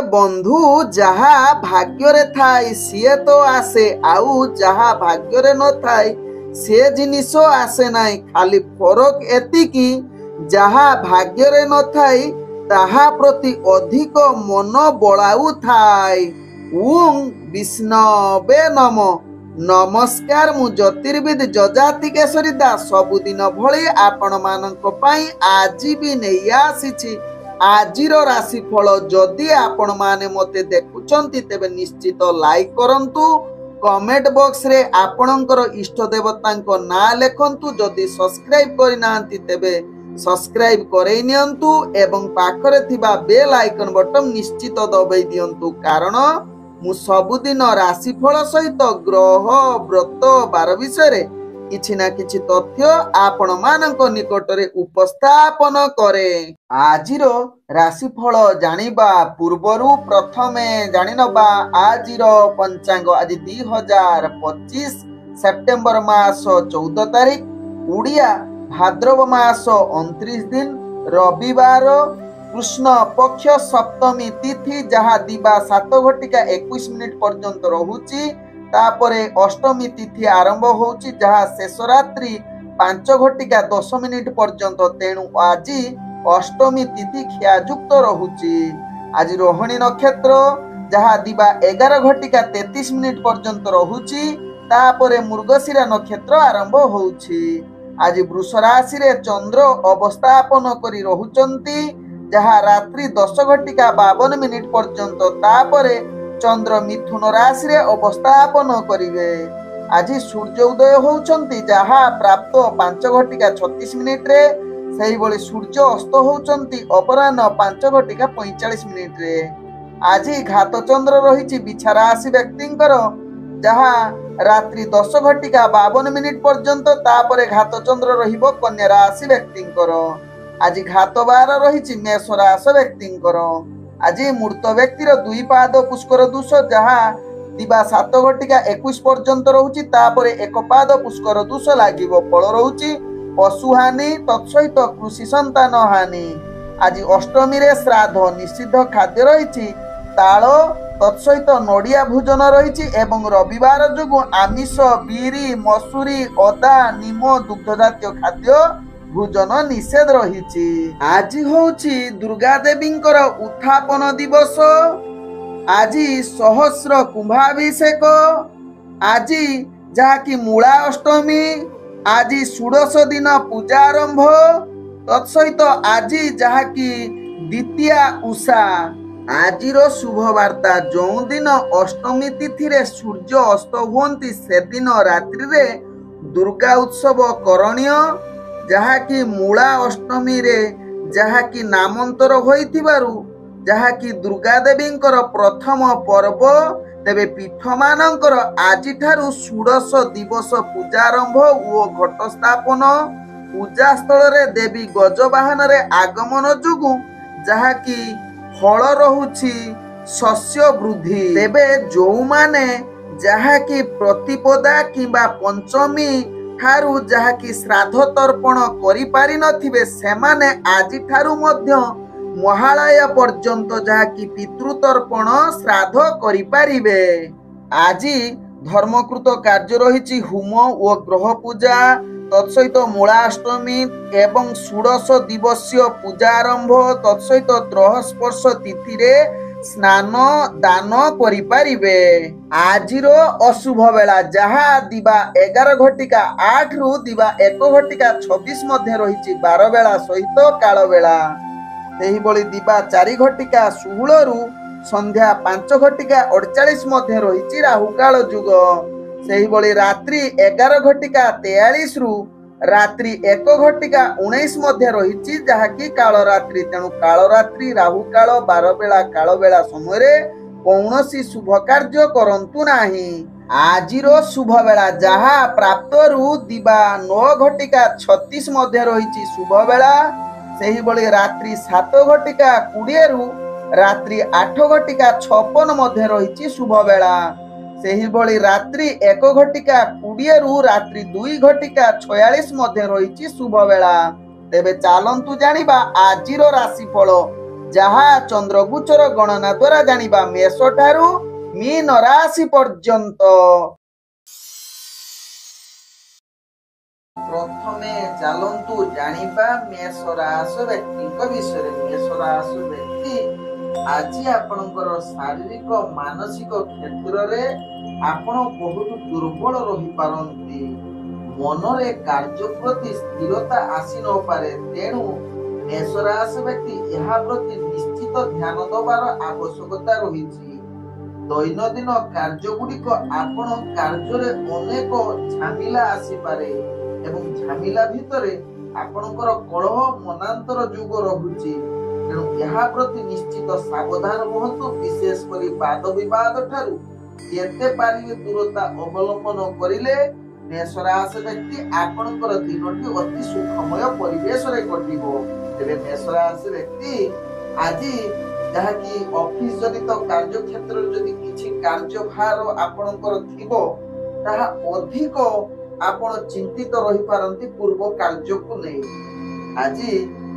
बंधु जहा भाग्य थाए सी तो आसे आउ जहा भाग्य न थाए से जिनिस आसे नाई खाली फरक एतिकी जहा भाग्य न थाए ताहा प्रति अधिक मन बलाउ थाए। ओं विष्णवे नम। नमस्कार मु ज्योतिर्विद जजाति केशरी दास सबुदिन भली आपण मानक पई आज भी नहीं आसीछि आजिर राशिफल। जदि आपण माने मते देखुचंती तेबे निश्चित लाइक करंतु, कमेंट बॉक्स रे आपणकर इष्ट देवतांको ना लेखंतु। जदि सब्सक्राइब करि नांती तेबे सब्सक्राइब करै नियंतु एवं पाखरे थिबा बेल आइकन बटन निश्चित दबाई दियंतु, कारण मु सबुदिन राशिफल सहित ग्रह व्रत बार विषय किछि ना किछि तथ्य आपण मानक निकटरे उपस्थापन करे। आजिरो राशिफल जानिबा पूर्वरु प्रथमे जानिनबा आजिर पंचांग। आज 2025 सेप्टेम्बर मास 14 तारिख उड़िया भाद्रव मास 29 दिन रविवार कृष्ण पक्ष सप्तमी तिथि जहा दिबा 7:21 पर्यंत रहुची। तापरे अष्टमी तिथि आरंभ होउची जहा शेष रात्रि 5:10 पर्यंत। तेणु आज अष्टमी तिथि ख्यायुक्त रहुची। आज रोहिणी नक्षत्र जहा दिबा 11:33 पर्यंत रहुची। तापरे मृगशिरा नक्षत्र आरंभ होउची। आज वृष राशि रे चंद्र अवस्थापन करी रहुचंती जहा रात्रि 10:52 पर्यंत। तापरे चंद्र मिथुन राशि रे अवस्थापन करिवे। आज सूर्य उदय होउचंती जहा प्राप्त 5:36 रे। सही बळे सूर्य अस्त होउचंती अपराह्न 5:45 रे। आज घात चंद्र रहिछि बिछा राशि व्यक्तिंकर जहा रात्रि 10:52 पर्यंत। तापरे घात चंद्र रहिबो कन्या राशि व्यक्तिंकर। आज घात बार रहिछि मेष राशि व्यक्तिंकर। आज मृत व्यक्तिर 2 पाद पुष्कर दोष जहा दिबा 7:21 पर्यंत रहुछि। तापरे 1 पाद पुष्कर दोष लागिबो। फल रहुछि पशु हानि तत्सहित कृषि संतान हानि। आज अष्टमी रे श्राद्ध निषिद्ध खाद्य रहिछि ताल तत्सहित नडिया भोजन रहिछि एवं रविवार जोगु आमिष बीरी मसूरी अदा निम दुग्ध जातीय खाद्य भोजन निषेध रहिछि। आज होउछि दुर्गा देवींकर उत्थापन दिवस। आज सहस्र कुंभाभिषेक। आज जहाँकि मूला अष्टमी। आज षोडश दिन पूजा आरंभ तत्सहित आज जहाँकि द्वितीया उषा। आजिर शुभ वार्ता जो दिन अष्टमी तिथि रे सूर्य अस्त हुअंती से दिन रात्रि रे दुर्गा उत्सव करणीय। जहाँकि मूला अष्टमी रे जहाँकि नामांतर होइथिबारु जहाँकि दुर्गा देवींकर प्रथम पर्व। तेबे पीठ मानकर आज ठारू षोडश दिवस पूजा आरंभ ओ घट स्थापन। पूजा स्थल रे देवी गजवाहन रे आगमन जोगु जहाँकि फल रहुछि शस्य वृद्धि। तेबे जो माने जहाँकि प्रतिपदा किंबा पंचमी ठारू जहाँकि श्राद्ध तर्पण करि पारि नथिबे सेमाने आज ठारू मध्य महालय पर्यंत जहाँकि पितृतर्पण श्राद्ध करि पारिबे। आज धर्मकृत कार्य रहिछि होम ओ ग्रह पूजा तत्सहित मूलाष्टमी एवं षोडश दिवसीय पूजा आरंभ तत्सहित ग्रह स्पर्श तिथि रे स्नान दान करि पारिबे। आजिरो अशुभ बेला जहा दिबा 11:08 रु दिबा 1:26 मध्ये रहिछि 12 बेला सहित काल बेला। तेही बळी दिबा 4:16 रु संध्या 5:48 मध्ये रहिछि राहु काल जुग। सेही बळी रात्रि 11:43 रु रात्रि 1:19 मध्ये रहिछि जहाँकि काल रात्रि। तेणु काल रात्रि राहु काल 12 बेला काल बेला समय रे कौनसी शुभ कार्य करंतु नाही। आजिरो शुभ बेला जहा प्राप्त रु दिबा 9:36 मध्ये रहिछि शुभ बेला। सेही बळी रात्रि 7:20 रु रात्रि 8:56 मध्ये रहिछि शुभ बेला। सेही बळी रात्रि 1:20 रु रात्रि 2:46 मध्ये रहिछि शुभ बेला। तेबे चालंतु जानिबा आजिरो राशिफल। ଯାହା ଚନ୍ଦ୍ରଗୋଚର ଗଣନା ଦ୍ୱାରା ଜାଣିବା। ମେଷ ଠାରୁ ମୀନ ରାଶି ପର୍ଯ୍ୟନ୍ତ। ପ୍ରଥମେ ଚାଲନ୍ତୁ ଜାଣିବା ମେଷ ରାଶି ବ୍ୟକ୍ତିଙ୍କ ବିଷୟରେ। ମେଷ ରାଶି ବ୍ୟକ୍ତି ଆଜି ଆପଣଙ୍କର ଶାରୀରିକ ମାନସିକ କ୍ଷେତ୍ରରେ ଆପଣ ବହୁତ ଦୁର୍ବଳ ରହିପାରନ୍ତି। ମନରେ କାର୍ଯ୍ୟ ପ୍ରତି ସ୍ଥିରତା ଆସି ନପାରେ। ତେଣୁ ମେଷ ରାଶି ବ୍ୟକ୍ତି ଏହା ପ୍ରତି ନିଶ୍ଚିତ ଧ୍ୟାନ ଦେବାର ଆବଶ୍ୟକତା ରହିଛି। ଦୈନନ୍ଦିନ କାର୍ଯ୍ୟଗୁଡ଼ିକ ଆପଣ କାର୍ଯ୍ୟରେ ଅନେକ ଝାମେଲା ଆସିପାରେ ଏବଂ ଝାମେଲା ଭିତରେ ଆପଣଙ୍କର କଳହ ମନାନ୍ତର ଯୁଗ ରହୁଛି। ତେଣୁ ଏହା ପ୍ରତି ନିଶ୍ଚିତ ସାବଧାନ ରୁହନ୍ତୁ। ବିଶେଷ କରି ବାଦ ବିବାଦ ଠାରୁ ଯେତେ ପାରିବେ ଦୂରତା ଅବଲମ୍ବନ କରିଲେ ମେଷ ରାଶି ବ୍ୟକ୍ତି ଆପଣଙ୍କର ଦିନଟି ଅତି ସୁଖମୟ ପରିବେଶରେ କଟିବ। ତେବେ ମେଷ ରାଶି ବ୍ୟକ୍ତି ଆଜି ଯାହାକି ଅଫିସ ଜନିତ କାର୍ଯ୍ୟକ୍ଷେତ୍ରରେ ଯଦି କିଛି କାର୍ଯ୍ୟଭାର ଆପଣଙ୍କର ଥିବ ତାହା ଅଧିକ ଆପଣ ଚିନ୍ତିତ ରହିପାରନ୍ତି ପୂର୍ବ କାର୍ଯ୍ୟକୁ ନେଇ। ଆଜି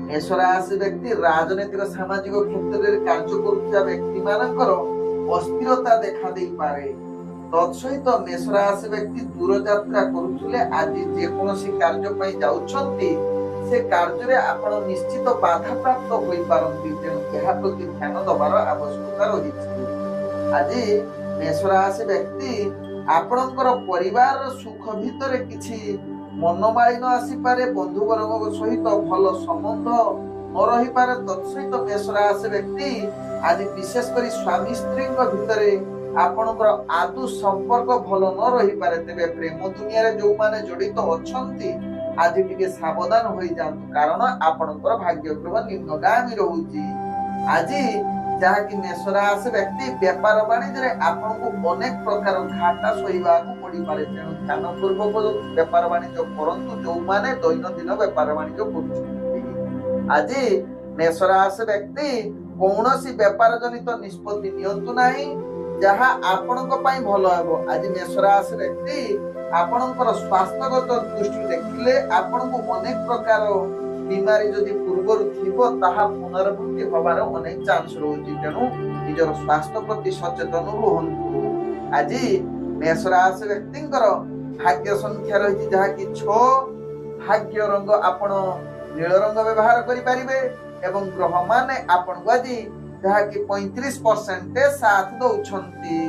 ମେଷ ରାଶି ବ୍ୟକ୍ତି ରାଜନୈତିକ ସାମାଜିକ କ୍ଷେତ୍ରରେ କାର୍ଯ୍ୟ କରୁଥିବା ବ୍ୟକ୍ତି ମାନଙ୍କର ଅସ୍ଥିରତା ଦେଖା ଦେଇପାରେ। ତତ୍ସହିତ ମେଷ ରାଶି ବ୍ୟକ୍ତି ଦୂରଯାତ୍ରା କରୁଥିଲେ ଆଜି ଯେକୌଣସି କାର୍ଯ୍ୟ ପାଇଁ ଯାଉଛନ୍ତି ସେ କାର୍ଯ୍ୟରେ ଆପଣ ନିଶ୍ଚିତ ବାଧାପ୍ରାପ୍ତ ହୋଇପାରନ୍ତି। ତେଣୁ ଏହା ପ୍ରତି ଧ୍ୟାନ ଦେବାର ଆବଶ୍ୟକତା ରହିଛି। ଆଜି ମେଷ ରାଶି ବ୍ୟକ୍ତି ଆପଣଙ୍କର ପରିବାରର ସୁଖ ଭିତରେ କିଛି ମନମାଳିନ ଆସିପାରେ। ବନ୍ଧୁବର୍ଗଙ୍କ ସହିତ ଭଲ ସମ୍ବନ୍ଧ ନ ରହିପାରେ। ତତ୍ସହିତ ମେଷ ରାଶି ବ୍ୟକ୍ତି ଆଜି ବିଶେଷ କରି ସ୍ୱାମୀ ସ୍ତ୍ରୀଙ୍କ ଭିତରେ ଆପଣଙ୍କର ଆଦୌ ସମ୍ପର୍କ ଭଲ ନ ରହିପାରେ। ତେବେ ପ୍ରେମ ଦୁନିଆରେ ଯୋଉମାନେ ଜଡିତ ଅଛନ୍ତି ଆଜି ଟିକେ ସାବଧାନ ହୋଇଯାଆନ୍ତୁ, କାରଣ ଆପଣଙ୍କର ଭାଗ୍ୟ ଗ୍ରହ ନିମ୍ନଗାମୀ ରହୁଛି। ଆଜି ଯାହାକି ମେଷ ରାଶି ବ୍ୟକ୍ତି ବେପାର ବାଣିଜ୍ୟରେ ଆପଣଙ୍କୁ ଅନେକ ପ୍ରକାର ଘାଟା ସହିବାକୁ ପଡିପାରେ। ତେଣୁ ଧ୍ୟାନ ପୂର୍ବକ ବେପାର ବାଣିଜ୍ୟ କରନ୍ତୁ ଯୋଉମାନେ ଦୈନନ୍ଦିନ ବେପାର ବାଣିଜ୍ୟ କରୁଛନ୍ତି। ଆଜି ମେଷ ରାଶି ବ୍ୟକ୍ତି କୌଣସି ବେପାର ଜନିତ ନିଷ୍ପତ୍ତି ନିଅନ୍ତୁ ନାହିଁ ଯାହା ଆପଣଙ୍କ ପାଇଁ ଭଲ ହେବ। ଆଜି ମେଷ ରାଶି ବ୍ୟକ୍ତି ଆପଣଙ୍କର ସ୍ୱାସ୍ଥ୍ୟଗତ ଦୃଷ୍ଟିରୁ ଦେଖିଲେ ଆପଣଙ୍କୁ ଅନେକ ପ୍ରକାର ବିମାରୀ ଯଦି ପୂର୍ବରୁ ଥିବ ତାହା ପୁନରାବୃତ୍ତି ହବାର ଅନେକ ଚାନ୍ସ ରହୁଛି। ତେଣୁ ନିଜର ସ୍ୱାସ୍ଥ୍ୟ ପ୍ରତି ସଚେତନ ରୁହନ୍ତୁ। ଆଜି ମେଷ ରାଶି ବ୍ୟକ୍ତିଙ୍କର ଭାଗ୍ୟ ସଂଖ୍ୟା ରହିଛି ଯାହାକି 6। ଭାଗ୍ୟ ରଙ୍ଗ ଆପଣ ନୀଳ ରଙ୍ଗ ବ୍ୟବହାର କରିପାରିବେ ଏବଂ ଗ୍ରହ ମାନେ ଆପଣଙ୍କୁ ଆଜି ଯାହାକି 35% ସାଥ ଦଉଛନ୍ତି।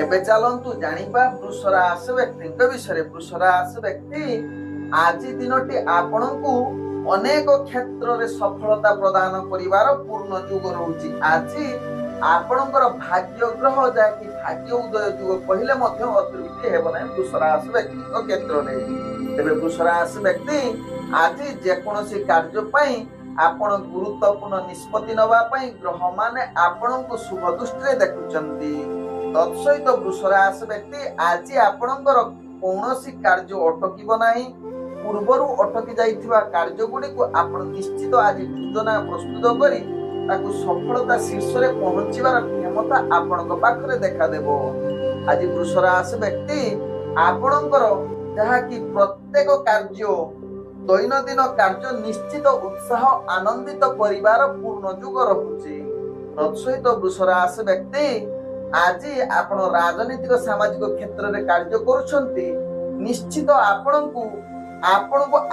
ଏବେ ଚାଲନ୍ତୁ ଜାଣିବା ବୃଷ ରାଶି ବ୍ୟକ୍ତିଙ୍କ ବିଷୟରେ। ବୃଷ ରାଶି ବ୍ୟକ୍ତି ଆଜି ଦିନଟି ଆପଣଙ୍କୁ ଅନେକ କ୍ଷେତ୍ରରେ ସଫଳତା ପ୍ରଦାନ କରିବାର ପୂର୍ଣ୍ଣ ଯୁଗ ରହୁଛି। ଆଜି ଆପଣଙ୍କର ଭାଗ୍ୟ ଗ୍ରହ ଯାହାକି ଭାଗ୍ୟ ଉଦୟ ଯୁଗ କହିଲେ ମଧ୍ୟ ଅତ୍ୟୁକ୍ତି ହେବ ନାହିଁ ବୃଷ ରାଶି ବ୍ୟକ୍ତିଙ୍କ କ୍ଷେତ୍ରରେ। ତେବେ ବୃଷ ରାଶି ବ୍ୟକ୍ତି ଆଜି ଯେକୌଣସି କାର୍ଯ୍ୟ ପାଇଁ ଆପଣ ଗୁରୁତ୍ୱପୂର୍ଣ୍ଣ ନିଷ୍ପତ୍ତି ନେବା ପାଇଁ ଗ୍ରହ ମାନେ ଆପଣଙ୍କୁ ଶୁଭ ଦୃଷ୍ଟିରେ ଦେଖୁଛନ୍ତି। ତତ୍ସହିତ ବୃଷ ରାଶି ବ୍ୟକ୍ତି ଆଜି ଆପଣଙ୍କର କୌଣସି କାର୍ଯ୍ୟ ଅଟକିବ ନାହିଁ। ପୂର୍ବରୁ ଅଟକି ଯାଇଥିବା କାର୍ଯ୍ୟ ଗୁଡ଼ିକୁ ଆପଣ ନିଶ୍ଚିତ ଆଜି ଯୋଜନା ପ୍ରସ୍ତୁତ କରି ତାକୁ ସଫଳତା ଶୀର୍ଷରେ ପହଞ୍ଚିବାର କ୍ଷମତା ଆପଣଙ୍କ ପାଖରେ ଦେଖାଦେବ। ଆଜି ବୃଷ ରାଶି ବ୍ୟକ୍ତି ଆପଣଙ୍କର ଯାହାକି ପ୍ରତ୍ୟେକ କାର୍ଯ୍ୟ ଦୈନନ୍ଦିନ କାର୍ଯ୍ୟ ନିଶ୍ଚିତ ଉତ୍ସାହ ଆନନ୍ଦିତ କରିବାର ପୂର୍ଣ୍ଣ ଯୁଗ ରହୁଛି। ତତ୍ସହିତ ବୃଷ ରାଶି ବ୍ୟକ୍ତି ଆଜି ଆପଣ ରାଜନୈତିକ ସାମାଜିକ କ୍ଷେତ୍ରରେ କାର୍ଯ୍ୟ କରୁଛନ୍ତି ନିଶ୍ଚିତ ଆପଣଙ୍କୁ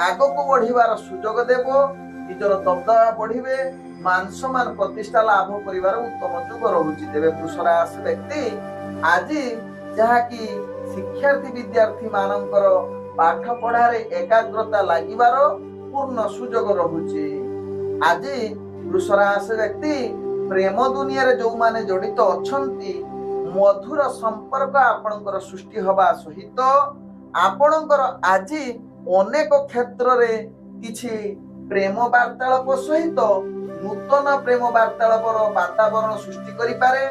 ଆଗକୁ ବଢିବାର ସୁଯୋଗ ଦେବ। ନିଜର ଦବଦବା ବଢିବେ, ମାନ ସମ୍ମାନ ପ୍ରତିଷ୍ଠା ଲାଭ କରିବାର ଉତ୍ତମ ଯୁଗ ରହୁଛି। ତେବେ ବୃଷ ରାଶି ବ୍ୟକ୍ତି ଆଜି ଯାହାକି ଶିକ୍ଷାର୍ଥୀ ବିଦ୍ୟାର୍ଥୀ ମାନଙ୍କର ପାଠ ପଢାରେ ଏକାଗ୍ରତା ଲାଗିବାର ପୂର୍ଣ୍ଣ ସୁଯୋଗ ରହୁଛି। ଆଜି ବୃଷ ରାଶି ବ୍ୟକ୍ତି ପ୍ରେମ ଦୁନିଆରେ ଯୋଉମାନେ ଜଡିତ ଅଛନ୍ତି ମଧୁର ସମ୍ପର୍କ ଆପଣଙ୍କର ସୃଷ୍ଟି ହେବା ସହିତ ଆପଣଙ୍କର ଆଜି ଅନେକ କ୍ଷେତ୍ରରେ କିଛି ପ୍ରେମ ବାର୍ତ୍ତାଳାପ ସହିତ ନୂତନ ପ୍ରେମ ବାର୍ତ୍ତାଳାପର ବାତାବରଣ ସୃଷ୍ଟି କରିପାରେ।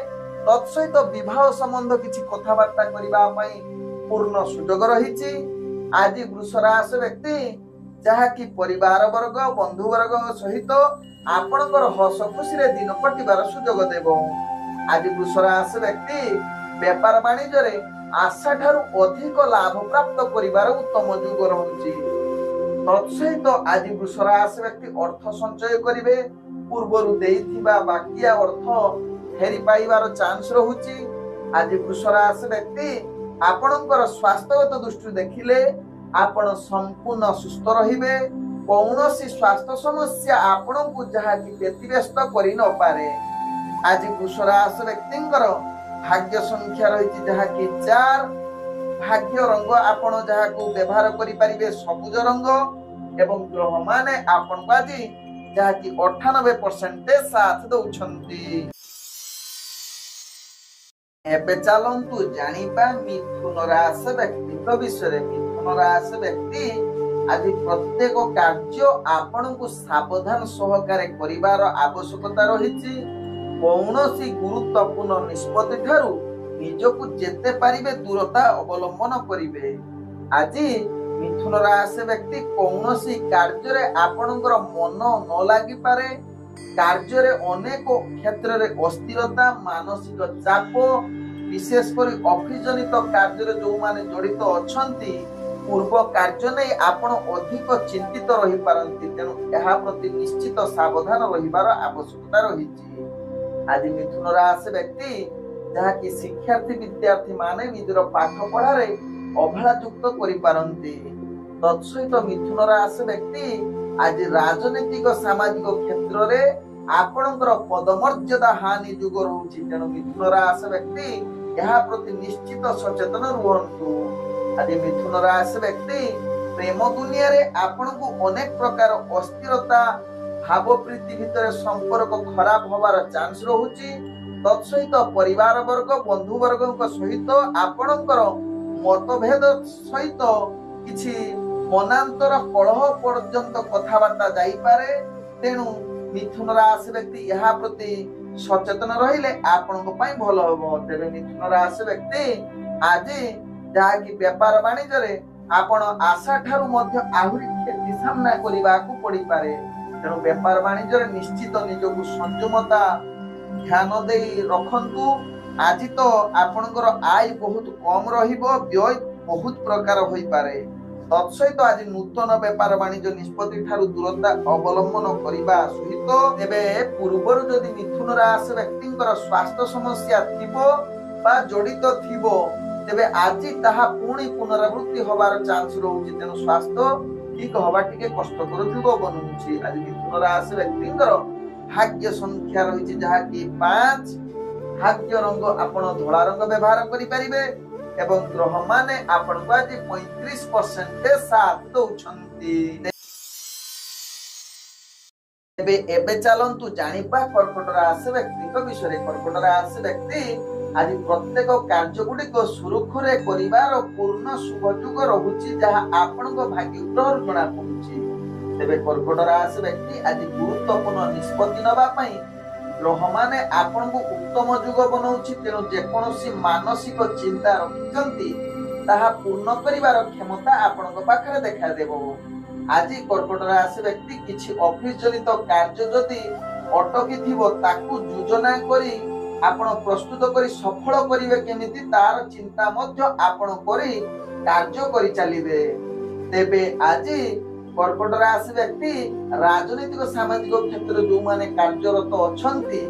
ତତ୍ସହିତ ବିବାହ ସମ୍ବନ୍ଧ କିଛି କଥାବାର୍ତ୍ତା କରିବା ପାଇଁ ପୂର୍ଣ୍ଣ ସୁଯୋଗ ରହିଛି। ଆଜି ବୃଷ ରାଶି ବ୍ୟକ୍ତି ଯାହାକି ପରିବାର ବର୍ଗ ବନ୍ଧୁବର୍ଗଙ୍କ ସହିତ ଆପଣଙ୍କର ହସ ଖୁସିରେ ଦିନ କଟିବାର ସୁଯୋଗ ଦେବ। ଆଜି ବୃଷ ରାଶି ବ୍ୟକ୍ତି ବେପାର ବାଣିଜ୍ୟରେ ଆଶା ଠାରୁ ଅଧିକ ଲାଭ ପ୍ରାପ୍ତ କରିବାର ଉତ୍ତମ ଯୁଗ ରହୁଛି। ତତ୍ସହିତ ଆଜି ବୃଷ ରାଶି ବ୍ୟକ୍ତି ଅର୍ଥ ସଞ୍ଚୟ କରିବେ। ପୂର୍ବରୁ ଦେଇଥିବା ବାକିଆ ଅର୍ଥ ଫେରି ପାଇବାର ଚାନ୍ସ ରହୁଛି। ଆଜି ବୃଷ ରାଶି ବ୍ୟକ୍ତି ଆପଣଙ୍କର ସ୍ୱାସ୍ଥ୍ୟଗତ ଦୃଷ୍ଟିରୁ ଦେଖିଲେ ଆପଣ ସମ୍ପୂର୍ଣ୍ଣ ସୁସ୍ଥ ରହିବେ। କୌଣସି ସ୍ୱାସ୍ଥ୍ୟ ସମସ୍ୟା ଆପଣଙ୍କୁ ଯାହାକି ବ୍ୟତିବ୍ୟସ୍ତ କରି ନପାରେ। ଆଜି ବୃଷ ରାଶି ବ୍ୟକ୍ତିଙ୍କର ଭାଗ୍ୟ ସଂଖ୍ୟା ରହିଛି ଯାହାକି 4। ଭାଗ୍ୟ ରଙ୍ଗ ଆପଣ ଯାହାକୁ ବ୍ୟବହାର କରିପାରିବେ ସବୁଜ ରଙ୍ଗ। ଏବଂ ଗ୍ରହମାନେ ଆପଣଙ୍କୁ ଆଜି ଯାହାକି 98% ସାଥ ଦଉଛନ୍ତି। ଏବେ ଚାଲନ୍ତୁ ଜାଣିବା ମିଥୁନ ରାଶି ବ୍ୟକ୍ତିଙ୍କ ବିଷୟରେ। ମିଥୁନ ରାଶି ବ୍ୟକ୍ତି ଆଜି ପ୍ରତ୍ୟେକ କାର୍ଯ୍ୟ ଆପଣଙ୍କୁ ସାବଧାନ ସହକାରେ କରିବାର ଆବଶ୍ୟକତା ରହିଛି। କୌଣସି ଗୁରୁତ୍ୱପୂର୍ଣ୍ଣ ନିଷ୍ପତ୍ତି ଠାରୁ ନିଜକୁ ଯେତେ ପାରିବେ ଦୂରତା ଅବଲମ୍ବନ କରିବେ। ଆଜି ମିଥୁନ ରାଶି ବ୍ୟକ୍ତି କୌଣସି କାର୍ଯ୍ୟରେ ଆପଣଙ୍କର ମନ ନ ଲାଗିପାରେ। କାର୍ଯ୍ୟରେ ଅନେକ କ୍ଷେତ୍ରରେ ଅସ୍ଥିରତା, ମାନସିକ ଚାପ, ବିଶେଷ କରି ଅଫିସ ଜନିତ କାର୍ଯ୍ୟରେ ଯେଉଁମାନେ ଜଡ଼ିତ ଅଛନ୍ତି ପୂର୍ବ କାର୍ଯ୍ୟ ନେଇ ଆପଣ ଅଧିକ ଚିନ୍ତିତ ରହିପାରନ୍ତି। ତେଣୁ ଏହା ପ୍ରତି ନିଶ୍ଚିତ ସାବଧାନ ରହିବାର ଆବଶ୍ୟକତା ରହିଛି। ଆଜି ମିଥୁନ ରାଶି ବ୍ୟକ୍ତି ଯାହାକି ଶିକ୍ଷାର୍ଥୀ ବିଦ୍ୟାର୍ଥୀ ମାନେ ନିଜର ପାଠ ପଢାରେ ଅବହେଳା ଯୁକ୍ତ କରିପାରନ୍ତି। ତତ୍ସହିତ ମିଥୁନ ରାଶି ବ୍ୟକ୍ତି ଆଜି ରାଜନୈତିକ ସାମାଜିକ କ୍ଷେତ୍ରରେ ଆପଣଙ୍କର ପଦମର୍ଯ୍ୟାଦା ହାନି ଯୁଗ ରହୁଛି। ତେଣୁ ମିଥୁନ ରାଶି ବ୍ୟକ୍ତି ଏହା ପ୍ରତି ନିଶ୍ଚିତ ସଚେତନ ରୁହନ୍ତୁ। ଆଜି ମିଥୁନ ରାଶି ବ୍ୟକ୍ତି ପ୍ରେମ ଦୁନିଆରେ ଆପଣଙ୍କୁ ଅନେକ ପ୍ରକାର ଅସ୍ଥିରତା, ଭାବ ପ୍ରୀତି ଭିତରେ ସମ୍ପର୍କ ଖରାପ ହବାର ଚାନ୍ସ ରହୁଛି। ତତ୍ସହିତ ପରିବାର ବର୍ଗ, ବନ୍ଧୁ ବର୍ଗଙ୍କ ସହିତ ଆପଣଙ୍କର ମତଭେଦ ସହିତ କିଛି ମନାନ୍ତର କଳହ ପର୍ଯ୍ୟନ୍ତ କଥାବାର୍ତ୍ତା ଯାଇପାରେ। ତେଣୁ ମିଥୁନ ରାଶି ବ୍ୟକ୍ତି ଏହା ପ୍ରତି ସଚେତନ ରହିଲେ ଆପଣଙ୍କ ପାଇଁ ଭଲ ହେବ। ତେବେ ମିଥୁନ ରାଶି ବ୍ୟକ୍ତି ଆଜି ଯାହାକି ବେପାର ବାଣିଜ୍ୟରେ ଆପଣ ଆଶା ଠାରୁ ମଧ୍ୟ ଆହୁରି କ୍ଷତି ସାମ୍ନା କରିବାକୁ ପଡିପାରେ। ତେଣୁ ବେପାର ବାଣିଜ୍ୟରେ ନିଶ୍ଚିତ ନିଜକୁ ସଂଯମତା ଧ୍ୟାନ ଦେଇ ରଖନ୍ତୁ। ଆଜି ତ ଆପଣଙ୍କର ଆୟ ବହୁତ କମ ରହିବ, ବ୍ୟୟ ବହୁତ ପ୍ରକାର ହୋଇପାରେ। ତତ୍ସହିତ ଆଜି ନୂତନ ବେପାର ବାଣିଜ୍ୟ ନିଷ୍ପତ୍ତି ଠାରୁ ଦୂରତା ଅବଲମ୍ବନ କରିବା ସହିତ ତେବେ ପୂର୍ବରୁ ଯଦି ମିଥୁନ ରାଶି ବ୍ୟକ୍ତିଙ୍କର ସ୍ୱାସ୍ଥ୍ୟ ସମସ୍ୟା ଥିବ ବା ଜଡ଼ିତ ଥିବ ତେବେ ଆଜି ତାହା ପୁଣି ପୁନରାବୃତ୍ତି ହବାର ଚାନ୍ସ ରହୁଛି। ତେଣୁ ସ୍ୱାସ୍ଥ୍ୟ ଠିକ ହବା ଟିକେ କଷ୍ଟକର ଯୁଗ ବନୁଛି। ଆଜି ମିଥୁନ ରାଶି ବ୍ୟକ୍ତିଙ୍କର ଭାଗ୍ୟ ସଂଖ୍ୟା ରହିଛି ଯାହାକି 5। ଭାଗ୍ୟ ରଙ୍ଗ ଆପଣ ଧଳା ରଙ୍ଗ ବ୍ୟବହାର କରିପାରିବେ। ଏବଂ ଗ୍ରହମାନେ ଆପଣଙ୍କୁ ଆଜି 35% ସାଥ ଦଉଛନ୍ତି। ଏବେ ଚାଲନ୍ତୁ ଜାଣିବା କର୍କଟ ରାଶି ବ୍ୟକ୍ତିଙ୍କ ବିଷୟରେ। କର୍କଟ ରାଶି ବ୍ୟକ୍ତି ଆଜି ପ୍ରତ୍ୟେକ କାର୍ଯ୍ୟ ଗୁଡିକ ସୁରୁଖୁରୁରେ କରିବାର ପୂର୍ଣ୍ଣ ଶୁଭ ଯୁଗ ରହୁଛି, ଯାହା ଆପଣଙ୍କ ଭାଗ୍ୟ ଗ୍ରହରୁ ଜଣା ପଡୁଛି। ତେବେ କର୍କଟ ରାଶି ବ୍ୟକ୍ତି ଆଜି ଗୁରୁତ୍ୱପୂର୍ଣ୍ଣ ନିଷ୍ପତ୍ତି ନେବା ପାଇଁ ଗ୍ରହମାନେ ଆପଣଙ୍କୁ ଉତ୍ତମ ଯୁଗ ବନଉଛି। ତେଣୁ ଯେକୌଣସି ମାନସିକ ଚିନ୍ତା ରଖିଛନ୍ତି ତାହା ପୂର୍ଣ୍ଣ କରିବାର କ୍ଷମତା ଆପଣଙ୍କ ପାଖରେ ଦେଖାଦେବ। ଆଜି କର୍କଟ ରାଶି ବ୍ୟକ୍ତି କିଛି ଅଫିସ ଜନିତ କାର୍ଯ୍ୟ ଯଦି ଅଟକି ଥିବ ତାକୁ ଯୋଜନା କରି ଆପଣ ପ୍ରସ୍ତୁତ କରି ସଫଳ କରିବେ କେମିତି ତାର ଚିନ୍ତା ମଧ୍ୟ ଆପଣ କରି କାର୍ଯ୍ୟ କରି ଚାଲିବେ। ତେବେ ଆଜି କର୍କଟ ରାଶି ବ୍ୟକ୍ତି ରାଜନୈତିକ ସାମାଜିକ କ୍ଷେତ୍ରରେ ଯେଉଁମାନେ କାର୍ଯ୍ୟରତ ଅଛନ୍ତି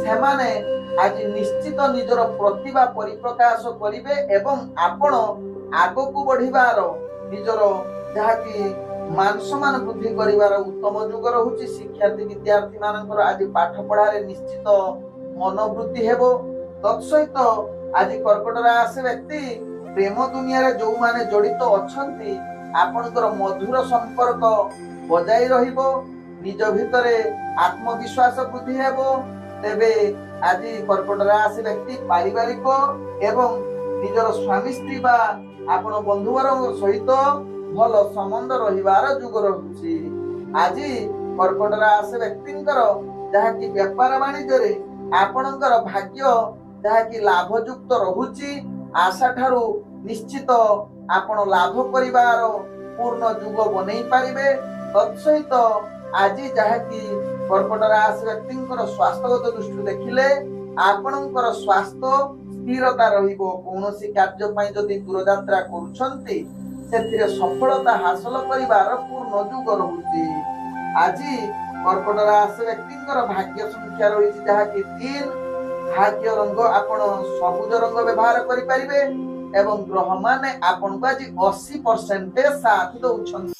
ସେମାନେ ଆଜି ନିଶ୍ଚିତ ନିଜର ପ୍ରତିଭା ପରିପ୍ରକାଶ କରିବେ ଏବଂ ଆପଣ ଆଗକୁ ବଢିବାର ନିଜର ଯାହାକି ମାନ ସମ୍ମାନ ବୃଦ୍ଧି କରିବାର ଉତ୍ତମ ଯୁଗ ରହୁଛି। ଶିକ୍ଷାର୍ଥୀ ବିଦ୍ୟାର୍ଥୀ ମାନଙ୍କର ଆଜି ପାଠ ପଢାରେ ନିଶ୍ଚିତ ମନୋବୃତ୍ତି ହେବ। ତତ୍ସହିତ ଆଜି କର୍କଟ ରାଶି ବ୍ୟକ୍ତି ପ୍ରେମ ଦୁନିଆରେ ଯେଉଁମାନେ ଜଡ଼ିତ ଅଛନ୍ତି ଆପଣଙ୍କର ମଧୁର ସମ୍ପର୍କ ବଜାଇ ରହିବ। ନିଜ ଭିତରେ ଆତ୍ମବିଶ୍ୱାସ ବୃଦ୍ଧି ହେବ। ତେବେ ଆଜି କର୍କଟ ରାଶି ବ୍ୟକ୍ତି ପାରିବାରିକ ଏବଂ ନିଜର ସ୍ୱାମୀ ସ୍ତ୍ରୀ ବା ଆପଣ ବନ୍ଧୁବର୍ଗ ସହିତ ଭଲ ସମ୍ବନ୍ଧ ରହିବାର ଯୁଗ ରହୁଛି। ଆଜି କର୍କଟ ରାଶି ବ୍ୟକ୍ତିଙ୍କର ଯାହାକି ବେପାର ବାଣିଜ୍ୟରେ ଆପଣଙ୍କର ଭାଗ୍ୟ ଯାହାକି ଲାଭଯୁକ୍ତ ରହୁଛି। ଆଶା ଠାରୁ ନିଶ୍ଚିତ ଆପଣ ଲାଭ କରିବାର ପୂର୍ଣ୍ଣ ଯୁଗ ବନେଇ ପାରିବେ। ତତ୍ସହିତ ଆଜି ଯାହାକି କର୍କଟ ରାଶି ବ୍ୟକ୍ତିଙ୍କର ସ୍ୱାସ୍ଥ୍ୟଗତ ଦୃଷ୍ଟିରୁ ଦେଖିଲେ ଆପଣଙ୍କର ସ୍ୱାସ୍ଥ୍ୟ ସ୍ଥିରତା ରହିବ। କୌଣସି କାର୍ଯ୍ୟ ପାଇଁ ଯଦି ଦୂରଯାତ୍ରା କରୁଛନ୍ତି ସେଥିରେ ସଫଳତା ହାସଲ କରିବାର ପୂର୍ଣ୍ଣ ଯୁଗ ରହୁଛି। ଆଜି କର୍କଟ ରାଶି ବ୍ୟକ୍ତିଙ୍କର ଭାଗ୍ୟ ସଂଖ୍ୟା ରହିଛି ଯାହାକି 3। ଭାଗ୍ୟ ରଙ୍ଗ ଆପଣ ସବୁଜ ରଙ୍ଗ ବ୍ୟବହାର କରିପାରିବେ ଏବଂ ଗ୍ରହ ମାନେ ଆପଣଙ୍କୁ ଆଜି 80% ସାଥ ଦଉଛନ୍ତି।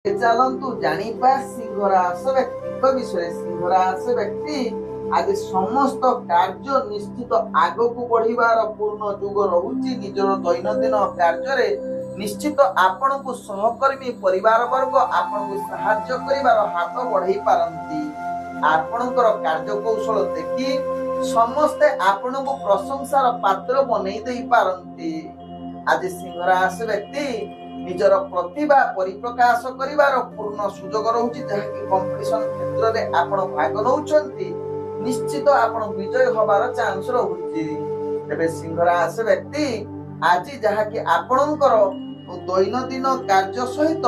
ଚାଲନ୍ତୁ ଜାଣିବା ସିଂହ ରାଶି ବ୍ୟକ୍ତିଙ୍କ ବିଷୟରେ। ସିଂହ ରାଶି ବ୍ୟକ୍ତି ଆଜି ସମସ୍ତ କାର୍ଯ୍ୟ ନିଶ୍ଚିତ ଆଗକୁ ବଢିବାର ପୂର୍ଣ୍ଣ ଯୁଗ ରହୁଛି। ନିଜର ଦୈନନ୍ଦିନ କାର୍ଯ୍ୟରେ ନିଶ୍ଚିତ ଆପଣଙ୍କୁ ସହକର୍ମୀ ପରିବାର ବର୍ଗ ଆପଣଙ୍କୁ ସାହାଯ୍ୟ କରିବାର ହାତ ବଢେଇ ପାରନ୍ତି। ଆପଣଙ୍କର କାର୍ଯ୍ୟକୌଶଳ ଦେଖି ସମସ୍ତେ ଆପଣଙ୍କୁ ପ୍ରଶଂସାର ପାତ୍ର ବନେଇ ଦେଇ ପାରନ୍ତି। ଆଜି ସିଂହ ରାଶି ବ୍ୟକ୍ତି ନିଜର ପ୍ରତିଭା ପରିପ୍ରକାଶ କରିବାର ପୂର୍ଣ୍ଣ ସୁଯୋଗ ରହୁଛି ଯାହାକି କମ୍ପିଟିସନ କ୍ଷେତ୍ରରେ ଆପଣ ଭାଗ ନେଉଛନ୍ତି ନିଶ୍ଚିତ ଆପଣ ବିଜୟ ହବାର ଚାନ୍ସ ରହୁଛି। ତେବେ ସିଂହ ରାଶି ବ୍ୟକ୍ତି ଆଜି ଯାହାକି ଆପଣଙ୍କର ଦୈନନ୍ଦିନ କାର୍ଯ୍ୟ ସହିତ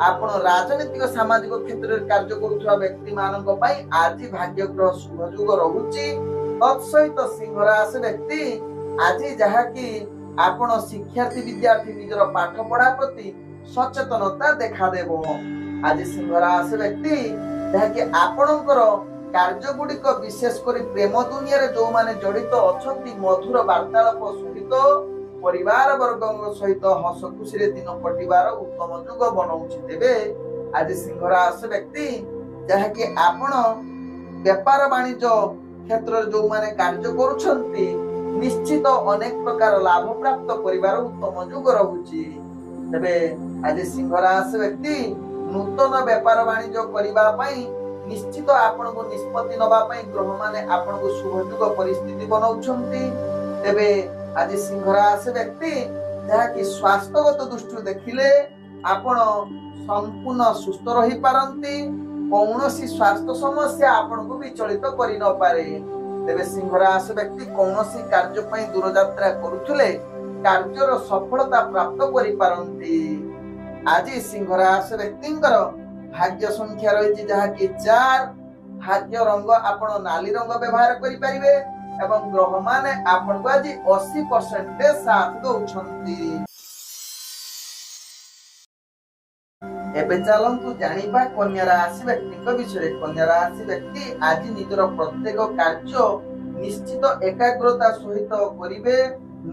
ଆପଣ ରାଜନୈତିକ ସାମାଜିକ କ୍ଷେତ୍ରରେ କାର୍ଯ୍ୟ କରୁଥିବା ବ୍ୟକ୍ତି ମାନଙ୍କ ପାଇଁ ଆଜି ଭାଗ୍ୟ ଗ୍ରହ ଶୁଭ ଯୁଗ ରହୁଛି। ତତ୍ସହିତ ସିଂହ ରାଶି ବ୍ୟକ୍ତି ଆଜି ଯାହାକି ଆପଣ ଶିକ୍ଷାର୍ଥୀ ବିଦ୍ୟାର୍ଥୀ ନିଜର ପାଠ ପଢା ପ୍ରତି ସଚେତନତା ଦେଖାଦେବ। ଆଜି ସିଂହ ରାଶି ବ୍ୟକ୍ତି ଯାହାକି ଆପଣଙ୍କର କାର୍ଯ୍ୟ ଗୁଡିକ ବିଶେଷ କରି ପ୍ରେମ ଦୁନିଆରେ ଯୋଉମାନେ ଜଡିତ ଅଛନ୍ତି ମଧୁର ବାର୍ତ୍ତାଳାପ ସହିତ ପରିବାର ବର୍ଗଙ୍କ ସହିତ ହସ ଖୁସିରେ ଦିନ କଟିବାର ଉତ୍ତମ ଯୁଗ ବନଉଛି। ତେବେ ଆଜି ସିଂହ ରାଶି ବ୍ୟକ୍ତି ଯାହାକି ଆପଣ ବେପାର ବାଣିଜ୍ୟ କ୍ଷେତ୍ରରେ ଯୋଉମାନେ କାର୍ଯ୍ୟ କରୁଛନ୍ତି ନିଶ୍ଚିତ ଅନେକ ପ୍ରକାର ଲାଭ ପ୍ରାପ୍ତ କରିବାର ଉତ୍ତମ ଯୁଗ ରହୁଛି। ତେବେ ଆଜି ସିଂହ ରାଶି ବ୍ୟକ୍ତି ନୂତନ ବେପାର ବାଣିଜ୍ୟ କରିବା ପାଇଁ ନିଶ୍ଚିତ ଆପଣଙ୍କୁ ନିଷ୍ପତ୍ତି ନବା ପାଇଁ ଗ୍ରହ ମାନେ ଆପଣଙ୍କୁ ଶୁଭ ଯୁଗ ପରିସ୍ଥିତି ବନଉଛନ୍ତି। ତେବେ ଆଜି ସିଂହ ରାଶି ବ୍ୟକ୍ତି ଯାହାକି ସ୍ୱାସ୍ଥ୍ୟଗତ ଦୃଷ୍ଟିରୁ ଦେଖିଲେ ଆପଣ ସମ୍ପୂର୍ଣ୍ଣ ସୁସ୍ଥ ରହିପାରନ୍ତି। କୌଣସି ସ୍ୱାସ୍ଥ୍ୟ ସମସ୍ୟା ଆପଣଙ୍କୁ ବିଚଳିତ କରିନପାରେ। ତେବେ ସିଂହ ରାଶି ବ୍ୟକ୍ତି କୌଣସି କାର୍ଯ୍ୟ ପାଇଁ ଦୂରଯାତ୍ରା କରୁଥିଲେ କାର୍ଯ୍ୟର ସଫଳତା ପ୍ରାପ୍ତ କରିପାରନ୍ତି। ଆଜି ସିଂହ ରାଶି ବ୍ୟକ୍ତିଙ୍କର ଭାଗ୍ୟ ସଂଖ୍ୟା ରହିଛି ଯାହାକି 4। ଭାଗ୍ୟ ରଙ୍ଗ ଆପଣ ନାଲି ରଙ୍ଗ ବ୍ୟବହାର କରିପାରିବେ ଏବଂ ଗ୍ରହ ମାନେ ଆପଣଙ୍କୁ ଆଜି 80% ସାଥ ଦଉଛନ୍ତି। ଏବେ ଚାଲନ୍ତୁ ଜାଣିବା କନ୍ୟା ରାଶି ବ୍ୟକ୍ତିଙ୍କ ବିଷୟରେ। କନ୍ୟା ରାଶି ବ୍ୟକ୍ତି ଆଜି ନିଜର ପ୍ରତ୍ୟେକ କାର୍ଯ୍ୟ ନିଶ୍ଚିତ ଏକାଗ୍ରତା ସହିତ କରିବେ।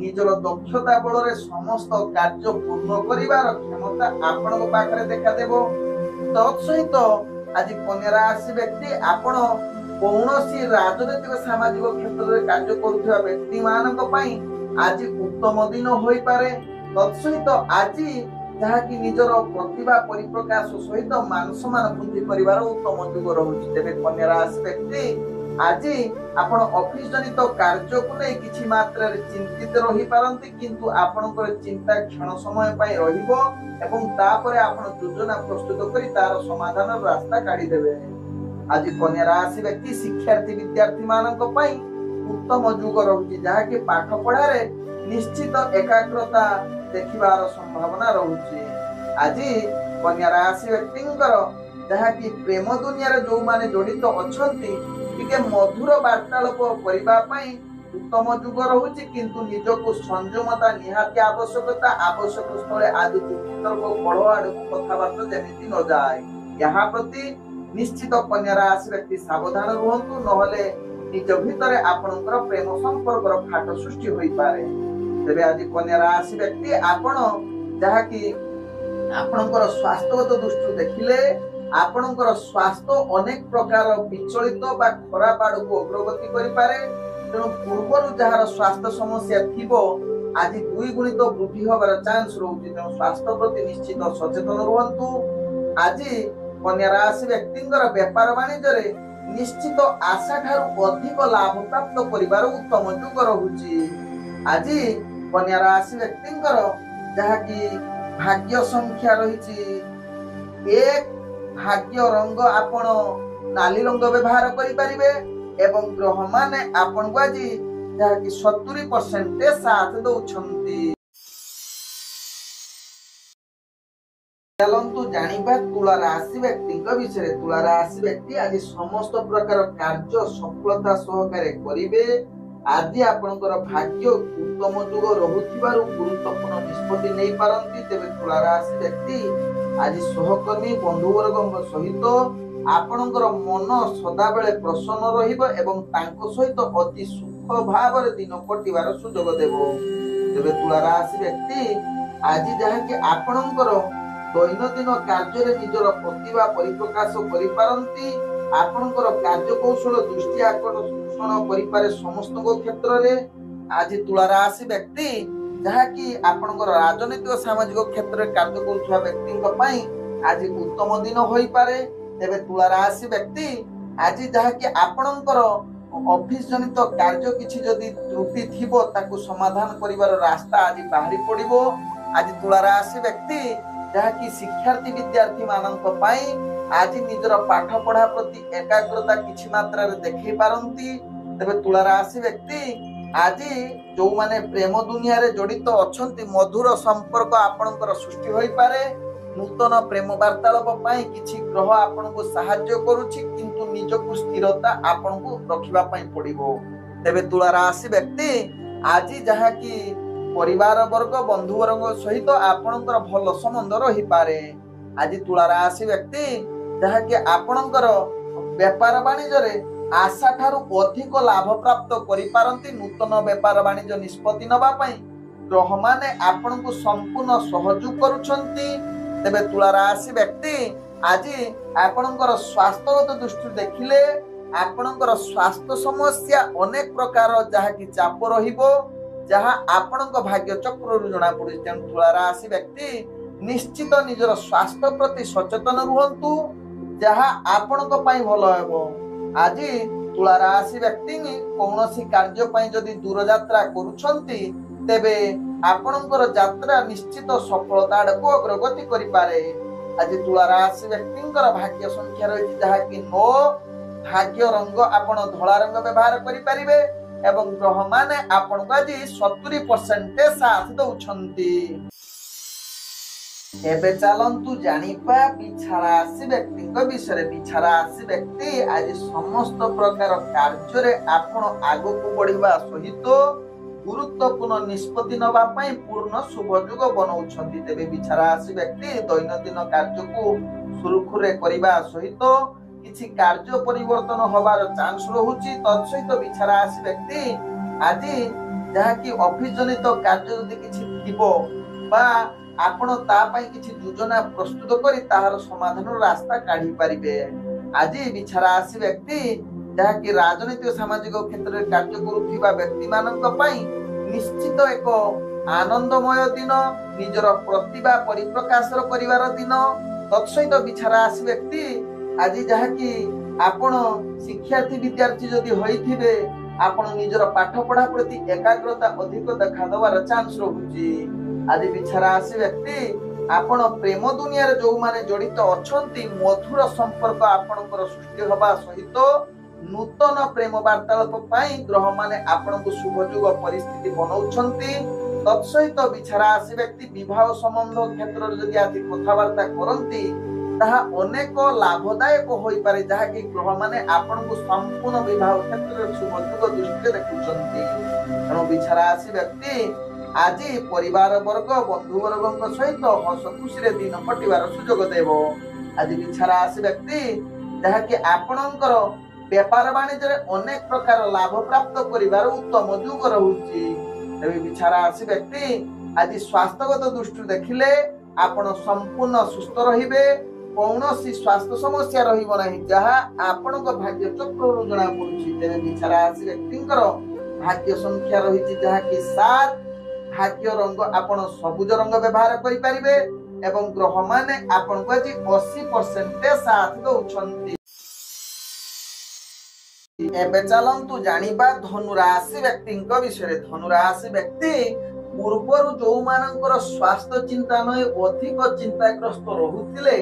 ନିଜର ଦକ୍ଷତା ବଳରେ ସମସ୍ତ କାର୍ଯ୍ୟ ପୂର୍ଣ୍ଣ କରିବାର କ୍ଷମତା ଆପଣଙ୍କ ପାଖରେ ଦେଖାଦେବ। ତତ୍ସହିତ ଆଜି କନ୍ୟା ରାଶି ବ୍ୟକ୍ତି ଆପଣ କୌଣସି ରାଜନୈତିକ ସାମାଜିକ କ୍ଷେତ୍ରରେ କାର୍ଯ୍ୟ କରୁଥିବା ବ୍ୟକ୍ତି ମାନଙ୍କ ପାଇଁ ଆଜି ଉତ୍ତମ ଦିନ ହୋଇପାରେ। ତତ୍ସହିତ ଆଜି ଯାହାକି ନିଜର ପ୍ରତିଭା ପରିପ୍ରକାଶ ସହିତ ମାନ ସମ୍ମାନ ବୃଦ୍ଧି କରିବାର ଉତ୍ତମ ଯୁଗ ରହୁଛି। ତେବେ କନ୍ୟା ରାଶି ବ୍ୟକ୍ତି ଆଜି ଆପଣ ଅଫିସ ଜନିତ କାର୍ଯ୍ୟକୁ ନେଇ କିଛି ମାତ୍ରାରେ ଚିନ୍ତିତ ରହିପାରନ୍ତି କିନ୍ତୁ ଆପଣଙ୍କର ଚିନ୍ତା କ୍ଷଣ ସମୟ ପାଇଁ ରହିବ ଏବଂ ତାପରେ ଆପଣ ଯୋଜନା ପ୍ରସ୍ତୁତ କରି ତାର ସମାଧାନର ରାସ୍ତା କାଢିଦେବେ। ଆଜି କନ୍ୟା ରାଶି ବ୍ୟକ୍ତି ଶିକ୍ଷାର୍ଥୀ ବିଦ୍ୟାର୍ଥୀ ମାନଙ୍କ ପାଇଁ ଉତ୍ତମ ଯୁଗ ରହୁଛି ଯାହାକି ପାଠ ପଢାରେ ନିଶ୍ଚିତ ଏକାଗ୍ରତା ଦେଖିବାର ସମ୍ଭାବନା ରହୁଛି। ଆଜି କନ୍ୟା ରାଶି ବ୍ୟକ୍ତିଙ୍କର ଯାହାକି ପ୍ରେମ ଦୁନିଆରେ ଯୋଉମାନେ ଜଡିତ ଅଛନ୍ତି ଟିକେ ମଧୁର ବାର୍ତ୍ତାଳାପ କରିବା ପାଇଁ ଉତ୍ତମ ଯୁଗ ରହୁଛି କିନ୍ତୁ ନିଜକୁ ସଂଯମତା ନିହାତି ଆବଶ୍ୟକତା। ଆବଶ୍ୟକ ସ୍ଥଳେ ଆଜି ଯୁକ୍ତିତର୍କ ବଳ ଆଡକୁ କଥାବାର୍ତ୍ତା ଯେମିତି ନ ଯାଏ ଏହା ପ୍ରତି ନିଶ୍ଚିତ କନ୍ୟା ରାଶି ବ୍ୟକ୍ତି ସାବଧାନ ରୁହନ୍ତୁ ନହେଲେ ନିଜ ଭିତରେ ଆପଣଙ୍କର ପ୍ରେମ ସମ୍ପର୍କର ଫାଟ ସୃଷ୍ଟି ହୋଇପାରେ। ତେବେ ଆଜି କନ୍ୟା ରାଶି ବ୍ୟକ୍ତି ଆପଣ ଯାହାକି ଆପଣଙ୍କର ସ୍ୱାସ୍ଥ୍ୟଗତ ଦୃଷ୍ଟିରୁ ଦେଖିଲେ ଆପଣଙ୍କର ସ୍ୱାସ୍ଥ୍ୟ ଅନେକ ପ୍ରକାର ବିଚଳିତ ବା ଖରାପ ଆଡକୁ ଅଗ୍ରଗତି କରିପାରେ। ତେଣୁ ପୂର୍ବରୁ ଯାହାର ସ୍ୱାସ୍ଥ୍ୟ ସମସ୍ୟା ଥିବ ଆଜି 2 ଗୁଣିତ ବୃଦ୍ଧି ହବାର ଚାନ୍ସ ରହୁଛି। ତେଣୁ ସ୍ୱାସ୍ଥ୍ୟ ପ୍ରତି ନିଶ୍ଚିତ ସଚେତନ ରୁହନ୍ତୁ। ଆଜି କନ୍ୟା ରାଶି ବ୍ୟକ୍ତିଙ୍କର ବେପାର ବାଣିଜ୍ୟରେ ନିଶ୍ଚିତ ଆଶା ଠାରୁ ଅଧିକ ଲାଭ ପ୍ରାପ୍ତ କରିବାର ଉତ୍ତମ ଯୁଗ ରହୁଛି। ଆଜି କନ୍ୟା ରାଶି ବ୍ୟକ୍ତିଙ୍କର ଯାହାକି ଭାଗ୍ୟ ସଂଖ୍ୟା ରହିଛି 1। ଭାଗ୍ୟ ରଙ୍ଗ ଆପଣ ନାଲି ରଙ୍ଗ ବ୍ୟବହାର କରିପାରିବେ ଏବଂ ଗ୍ରହ ମାନେ ଆପଣଙ୍କୁ ଆଜି ଯାହାକି 70% ସାଥ ଦଉଛନ୍ତି। ଚାଲନ୍ତୁ ଜାଣିବା ତୁଳା ରାଶି ବ୍ୟକ୍ତିଙ୍କ ବିଷୟରେ। ତୁଳା ରାଶି ବ୍ୟକ୍ତି ଆଜି ସମସ୍ତ ପ୍ରକାର କାର୍ଯ୍ୟ ସଫଳତା ସହକାରେ କରିବେ। आज आपणकर भाग्य उत्तम जुग रहुथिबारु गुरुत्वपूर्ण निष्पत्ति नहीं पारंती। तेबे तुला राशि व्यक्ति आज सहकर्मी बंधुवर्ग सहित आपणकर मन सदा बेले प्रसन्न रहिबो एवं तांको सहित अति सुख भाव दिन कटिबार सुजोग देबो। तेबे तुला राशि व्यक्ति आज जहाँकि आपणकर दैनंदिन कार्य निजर प्रतिभा परिप्रकाश करि पारंती। आपणकर कार्यकौशल दृष्टि आकर्षण करिपारे समस्त क्षेत्र में। आज तुला राशि व्यक्ति जहाँकि आपणकर राजनीतिक सामाजिक क्षेत्र में कार्य करुवा व्यक्ति आज उत्तम दिन होई पारे। तेबे तुला राशि व्यक्ति आज जहाँकि आपणकर ऑफिस जनित कार्य किछि जदि त्रुटि थिबो ताकू समाधान करिवार रास्ता आज बाहरी पड़िबो। आज तुला राशि व्यक्ति जहाँकि शिक्षार्थी विद्यार्थी मानक पई आज निजर पाठ पढ़ा प्रति एकाग्रता किछि मात्रा रे देखै पारंती। तेबे तुला राशि व्यक्ति आज जो माने प्रेम दुनिया रे जड़ित अछंती मधुर संपर्क आपणकर सृष्टि होई पारे। नूतन प्रेम वार्तालाप पई किछि ग्रह आपणको सहाय्य करूछि किंतु निजको स्थिरता आपणको रखिबा पई पड़िबो। तेबे तुला राशि व्यक्ति आज जहाँ कि परिवार वर्ग बंधु वर्ग सहित आपणकर भल संबंध रही पारे। आज तुला राशि व्यक्ति जहाँ कि आपणकर व्यापार वाणिज्य रे आशा ठारू अधिक लाभ प्राप्त करि पारंती। नूतन व्यापार वाणिज्य निष्पत्ति नबा पई ग्रह माने आपणको संपूर्ण सहयोग करूछंती। तेबे तुला राशि व्यक्ति आज आपणकर स्वास्थ्यगत दृष्टि देखिले आपणकर स्वास्थ्य समस्या अनेक प्रकार जहाँ कि चाप रहिबो जहाँ आपणक भाग्य चक्र जना पड़े। तेणु तुला राशि व्यक्ति निश्चित निजर स्वास्थ्य प्रति सचेतन रुहंतु जहाँ आपणक पई भलो हेबो। आज तुला राशि व्यक्ति कौनसी कार्य पई जदि दूर यात्रा करूछंती तेबे आपणकर यात्रा निश्चित सफलता आड़को अग्रगति करि पारे। आज तुला राशि व्यक्तिंकर भाग्य संख्या रही जहाँ कि 9। भाग्य रंग आपण धला रंग व्यवहार करि परिबे एवं ग्रह माने आपण को आज 70% साथ दउछंती। एबे चलंतु जानिपा बिछा राशि व्यक्ति विषय। बिछा राशि व्यक्ति आज समस्त प्रकार कार्य रे आपण आगो को बढ़िबा सहित गुरुत्वपूर्ण निष्पत्ति नबा पई पूर्ण शुभयोग बनाउछंती। तेबे बिछा राशि व्यक्ति दैनंदिन कार्य को सुरखुरे करिबा सहित किछि कार्य परिवर्तन होबार चांस रहुछि। तत्सहित बिछा राशि व्यक्ति आज जहाँ कि ऑफिस जनित कार्य जदि किछि थिबो बा आपण ता पई किछि योजना प्रस्तुत करी ताहार समाधान रास्ता काढी परिबे। आज बिछा राशि व्यक्ति जहाँ कि राजनीतिक सामाजिक क्षेत्र में कार्य करुवा व्यक्ति मानक पई निश्चित एक आनंदमय दिन निजर प्रतिभा परिप्रकाश करिवार दिन। तत्सहित बिछा राशि व्यक्ति आज जहाँ कि आपण शिक्षार्थी विद्यार्थी जदि होइथिबे आपण निजर पाठ पढ़ा प्रति एकाग्रता अधिक देखा दवार चांस रहुछि। आज बिछा राशि व्यक्ति आपण प्रेम दुनिया रे जो माने जड़ित अछंती मधुर संपर्क आपणकर सृष्टि होबा सहित नूतन प्रेम वार्तालाप पई ग्रह माने आपणको शुभयोग परिस्थिति बनाउछंती। तत्सहित बिछा राशि व्यक्ति विवाह संबंध क्षेत्र रे जदि आज कथावार्ता करंती ताहा अनेक लाभदायक होई पारे जहाँ कि ग्रह माने आपणको संपूर्ण विवाह क्षेत्र रे शुभयोग दृष्टि देखुछंती। तेणु बिछा राशि व्यक्ति आज परिवार वर्ग बंधु वर्ग सहित हस खुशी दिन कटिबार सुजोग देबो। आज बिछा राशि व्यक्ति जहाँ कि आपणकर व्यापार वाणिज्य अनेक प्रकार लाभ प्राप्त करिवार उत्तम युग रहुछि। तेबे बिछा राशि व्यक्ति आज स्वास्थ्यगत दृष्टि देखिले आपण संपूर्ण सुस्थ रहिबे। कौनसी स्वास्थ्य समस्या रहिबो नाही जहाँ आपणक भाग्य चक्र जना पड़ुछि। तेबे बिछा राशि व्यक्तिंकर भाग्य संख्या रहिछि जहाँ कि 7। भाग्य रंग आपण सबुज रंग व्यवहार करि परिबे एवं ग्रह माने आपण को आज 80% साथ दउछंती। एबे चलंतु जानिबा धनु राशि व्यक्तिंक विषय। धनु राशि व्यक्ति पूर्वरु जो मानकर स्वास्थ्य चिंता नय अधिक चिंताग्रस्त रहुथिले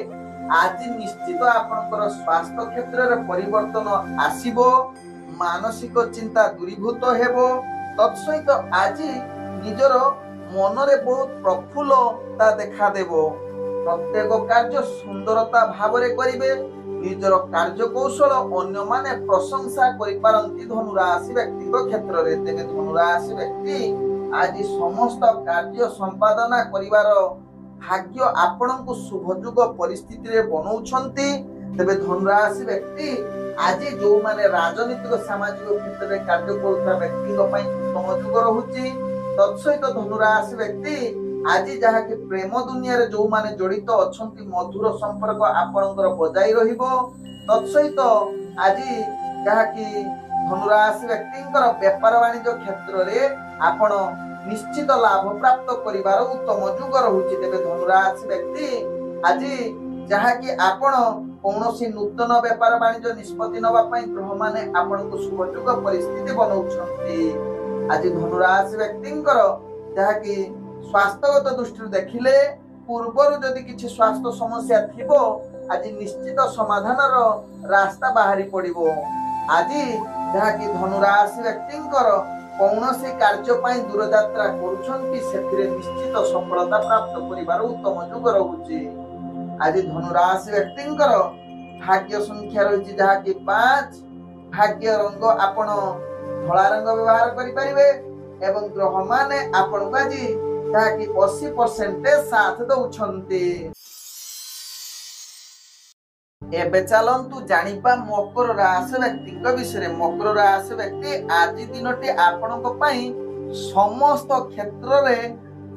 आज निश्चित आपणकर स्वास्थ्य क्षेत्र रे परिवर्तन आसीबो। मानसिक चिंता दूरीभूत हेबो। तत्सहित आज निजर मनरे बहुत प्रफुल्लता देखा देबो। प्रत्येक कार्य सुंदरता भावरे करिवे। ନିଜର କାର୍ଯ୍ୟକୌଶଳ ଅନ୍ୟମାନେ ପ୍ରଶଂସା କରିପାରନ୍ତି ଧନୁରାଶି ବ୍ୟକ୍ତିଙ୍କ କ୍ଷେତ୍ରରେ। ତେବେ ଧନୁରାଶି ବ୍ୟକ୍ତି ଆଜି ସମସ୍ତ କାର୍ଯ୍ୟ ସମ୍ପାଦନା କରିବାର ଭାଗ୍ୟ ଆପଣଙ୍କୁ ଶୁଭଯୋଗ ପରିସ୍ଥିତିରେ ବନଉଛନ୍ତି। ତେବେ ଧନୁରାଶି ବ୍ୟକ୍ତି ଆଜି ଯୋଉମାନେ ରାଜନୈତିକ ସାମାଜିକ କ୍ଷେତ୍ରରେ କାର୍ଯ୍ୟ କରୁଥିବା ବ୍ୟକ୍ତିଙ୍କ ପାଇଁ ଉତ୍ତମ ଯୁଗ ରହୁଛି। ତତ୍ସହିତ ଧନୁରାଶି ବ୍ୟକ୍ତି ଆଜି ଯାହାକି ପ୍ରେମ ଦୁନିଆରେ ଯୋଉମାନେ ଜଡିତ ଅଛନ୍ତି ମଧୁର ସମ୍ପର୍କ ଆପଣଙ୍କର ବଜାଇ ରହିବ। ତତ୍ସହିତ ଆଜି ଯାହାକି ଧନୁରାଶି ବ୍ୟକ୍ତିଙ୍କର ବେପାର ବାଣିଜ୍ୟ କ୍ଷେତ୍ରରେ ଆପଣ ନିଶ୍ଚିତ ଲାଭ ପ୍ରାପ୍ତ କରିବାର ଉତ୍ତମ ଯୁଗ ରହୁଛି। ତେବେ ଧନୁରାଶି ବ୍ୟକ୍ତି ଆଜି ଯାହାକି ଆପଣ କୌଣସି ନୂତନ ବେପାର ବାଣିଜ୍ୟ ନିଷ୍ପତ୍ତି ନେବା ପାଇଁ ଗ୍ରହମାନେ ଆପଣଙ୍କୁ ଶୁଭଯୋଗ ପରିସ୍ଥିତି ବନଉଛନ୍ତି। ଆଜି ଧନୁରାଶି ବ୍ୟକ୍ତିଙ୍କର ଯାହାକି ସ୍ୱାସ୍ଥ୍ୟଗତ ଦୃଷ୍ଟିରୁ ଦେଖିଲେ ପୂର୍ବରୁ ଯଦି କିଛି ସ୍ୱାସ୍ଥ୍ୟ ସମସ୍ୟା ଥିବ ଆଜି ନିଶ୍ଚିତ ସମାଧାନର ରାସ୍ତା ବାହାରି ପଡିବ। ଆଜି ଯାହାକି ଧନୁରାଶି ବ୍ୟକ୍ତିଙ୍କର କୌଣସି କାର୍ଯ୍ୟ ପାଇଁ ଦୂରଯାତ୍ରା କରୁଛନ୍ତି ସେଥିରେ ନିଶ୍ଚିତ ସଫଳତା ପ୍ରାପ୍ତ କରିବାର ଉତ୍ତମ ଯୁଗ ରହୁଛି। ଆଜି ଧନୁରାଶି ବ୍ୟକ୍ତିଙ୍କର ଭାଗ୍ୟ ସଂଖ୍ୟା ରହିଛି ଯାହାକି 5। ଭାଗ୍ୟ ରଙ୍ଗ ଆପଣ ଧଳା ରଙ୍ଗ ବ୍ୟବହାର କରିପାରିବେ ଏବଂ ଗ୍ରହମାନେ ଆପଣଙ୍କୁ ଆଜି ଯାହାକି 80% ସାଥ ଦଉଛନ୍ତି। ଏବେ ଚାଲନ୍ତୁ ଜାଣିବା ମକର ରାଶି ବ୍ୟକ୍ତିଙ୍କ ବିଷୟରେ। ମକର ରାଶି ବ୍ୟକ୍ତି ଆଜି ଦିନଟି ଆପଣଙ୍କ ପାଇଁ ସମସ୍ତ କ୍ଷେତ୍ରରେ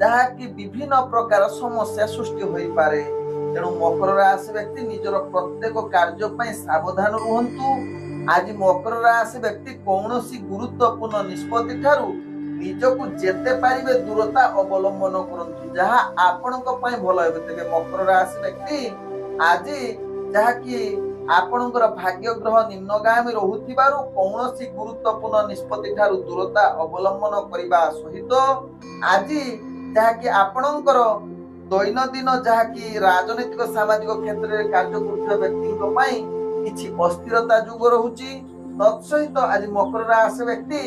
ଯାହାକି ବିଭିନ୍ନ ପ୍ରକାର ସମସ୍ୟା ସୃଷ୍ଟି ହୋଇପାରେ। ତେଣୁ ମକର ରାଶି ବ୍ୟକ୍ତି ନିଜର ପ୍ରତ୍ୟେକ କାର୍ଯ୍ୟ ପାଇଁ ସାବଧାନ ରୁହନ୍ତୁ। ଆଜି ମକର ରାଶି ବ୍ୟକ୍ତି କୌଣସି ଗୁରୁତ୍ୱପୂର୍ଣ୍ଣ ନିଷ୍ପତ୍ତି ଠାରୁ ନିଜକୁ ଯେତେ ପାରିବେ ଦୂରତା ଅବଲମ୍ବନ କରନ୍ତୁ ଯାହା ଆପଣଙ୍କ ପାଇଁ ଭଲ ହେବ। ତେବେ ମକର ରାଶି ବ୍ୟକ୍ତି ଆଜି ଯାହାକି ଆପଣଙ୍କର ଭାଗ୍ୟ ଗ୍ରହ ନିମ୍ନଗାମୀ ରହୁଥିବାରୁ କୌଣସି ଗୁରୁତ୍ୱପୂର୍ଣ୍ଣ ନିଷ୍ପତ୍ତି ଠାରୁ ଦୂରତା ଅବଲମ୍ବନ କରିବା ସହିତ ଆଜି ଯାହାକି ଆପଣଙ୍କର ଦୈନନ୍ଦିନ ଯାହାକି ରାଜନୈତିକ ସାମାଜିକ କ୍ଷେତ୍ରରେ କାର୍ଯ୍ୟ କରୁଥିବା ବ୍ୟକ୍ତିଙ୍କ ପାଇଁ କିଛି ଅସ୍ଥିରତା ଯୁଗ ରହୁଛି। ତତ୍ସହିତ ଆଜି ମକର ରାଶି ବ୍ୟକ୍ତି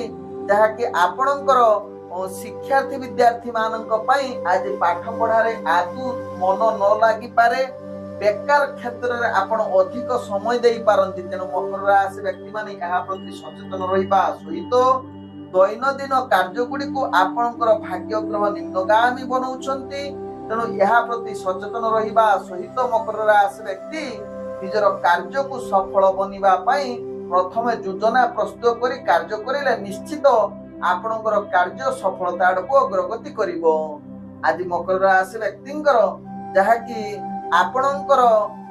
ଯାହାକି ଆପଣଙ୍କର ଶିକ୍ଷାର୍ଥୀ ବିଦ୍ୟାର୍ଥୀ ମାନଙ୍କ ପାଇଁ ଆଜି ପାଠ ପଢାରେ ଆଦୌ ମନ ନ ଲାଗିପାରେ। ବେକାର କ୍ଷେତ୍ରରେ ଆପଣ ଅଧିକ ସମୟ ଦେଇପାରନ୍ତି। ତେଣୁ ମକର ରାଶି ବ୍ୟକ୍ତି ମାନେ ଏହା ପ୍ରତି ସଚେତନ ରହିବା ସହିତ ଦୈନନ୍ଦିନ କାର୍ଯ୍ୟ ଗୁଡିକୁ ଆପଣଙ୍କର ଭାଗ୍ୟ ଗ୍ରହ ନିମ୍ନଗାମୀ ବନଉଛନ୍ତି। ତେଣୁ ଏହା ପ୍ରତି ସଚେତନ ରହିବା ସହିତ ମକର ରାଶି ବ୍ୟକ୍ତି ନିଜର କାର୍ଯ୍ୟକୁ ସଫଳ ବନିବା ପାଇଁ ପ୍ରଥମେ ଯୋଜନା ପ୍ରସ୍ତୁତ କରି କାର୍ଯ୍ୟ କରିଲେ ନିଶ୍ଚିତ ଆପଣଙ୍କର କାର୍ଯ୍ୟ ସଫଳତା ଆଡକୁ ଅଗ୍ରଗତି କରିବ। ଆଜି ମକର ରାଶି ବ୍ୟକ୍ତିଙ୍କର ଯାହାକି ଆପଣଙ୍କର